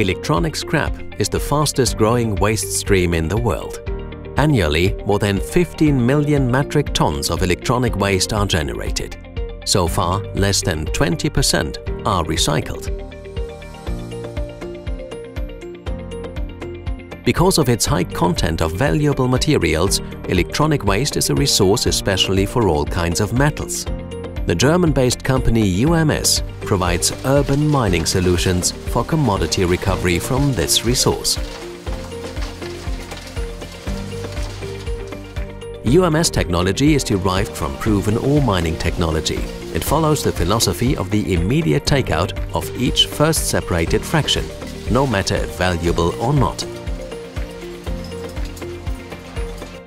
Electronic scrap is the fastest growing waste stream in the world. Annually, more than 15 million metric tons of electronic waste are generated. So far, less than 20% are recycled. Because of its high content of valuable materials, electronic waste is a resource especially for all kinds of metals. The German-based company UMS provides urban mining solutions for commodity recovery from this resource. UMS technology is derived from proven ore mining technology. It follows the philosophy of the immediate takeout of each first separated fraction, no matter if valuable or not.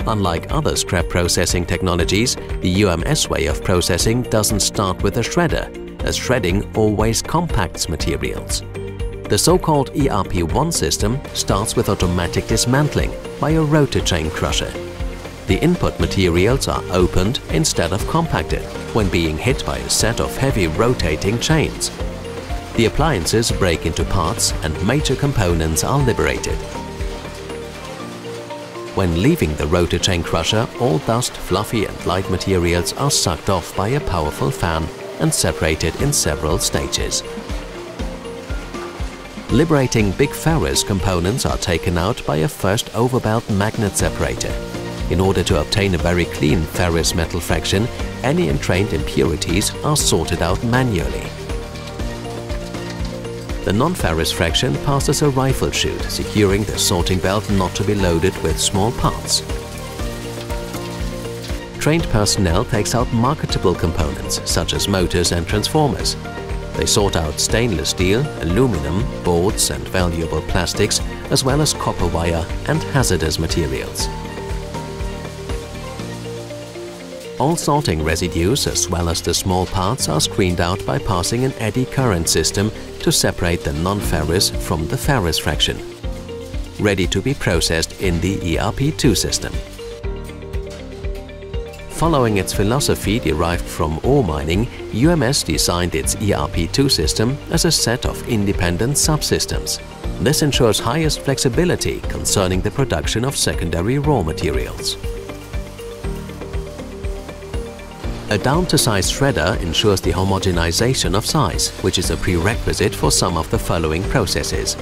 Unlike other scrap processing technologies, the UMS way of processing doesn't start with a shredder, as shredding always compacts materials. The so-called ERP1 system starts with automatic dismantling by a rotor chain crusher. The input materials are opened instead of compacted when being hit by a set of heavy rotating chains. The appliances break into parts and major components are liberated. When leaving the rotor chain crusher, all dust, fluffy and light materials are sucked off by a powerful fan and separated in several stages. Liberating big ferrous components are taken out by a first overbelt magnet separator. In order to obtain a very clean ferrous metal fraction, any entrained impurities are sorted out manually. The non-ferrous fraction passes a rifle chute, securing the sorting belt not to be loaded with small parts. Trained personnel takes out marketable components, such as motors and transformers. They sort out stainless steel, aluminum, boards and valuable plastics, as well as copper wire and hazardous materials. All sorting residues, as well as the small parts, are screened out by passing an eddy current system to separate the non-ferrous from the ferrous fraction, ready to be processed in the ERP2 system. Following its philosophy derived from ore mining, UMS designed its ERP2 system as a set of independent subsystems. This ensures highest flexibility concerning the production of secondary raw materials. A down-to-size shredder ensures the homogenization of size, which is a prerequisite for some of the following processes.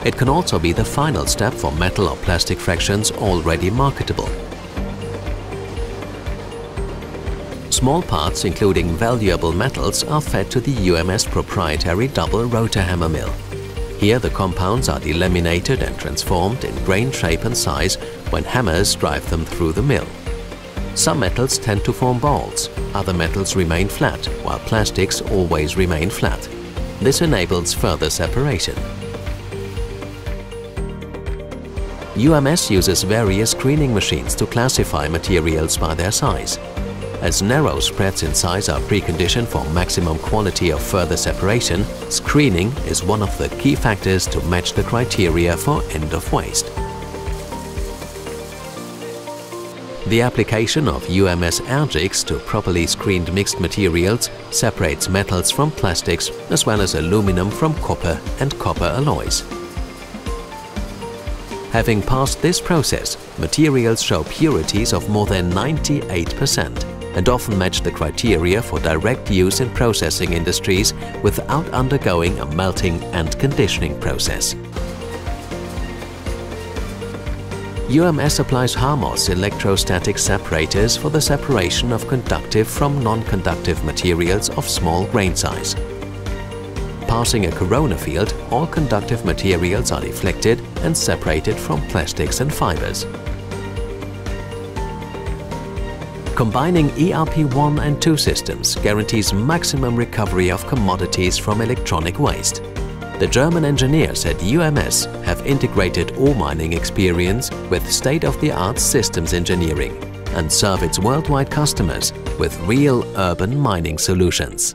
It can also be the final step for metal or plastic fractions already marketable. Small parts, including valuable metals, are fed to the UMS proprietary double rotor hammer mill. Here the compounds are delaminated and transformed in grain shape and size when hammers drive them through the mill. Some metals tend to form balls, other metals remain flat, while plastics always remain flat. This enables further separation. UMS uses various screening machines to classify materials by their size. As narrow spreads in size are preconditioned for maximum quality of further separation, screening is one of the key factors to match the criteria for end of waste. The application of UMS air jigs to properly screened mixed materials separates metals from plastics as well as aluminum from copper and copper alloys. Having passed this process, materials show purities of more than 98% and often match the criteria for direct use in processing industries without undergoing a melting and conditioning process. UMS applies HARMOS electrostatic separators for the separation of conductive from non-conductive materials of small grain size. Passing a corona field, all conductive materials are deflected and separated from plastics and fibers. Combining ERP1 and 2 systems guarantees maximum recovery of commodities from electronic waste. The German engineers at UMS have integrated ore mining experience with state-of-the-art systems engineering and serve its worldwide customers with real urban mining solutions.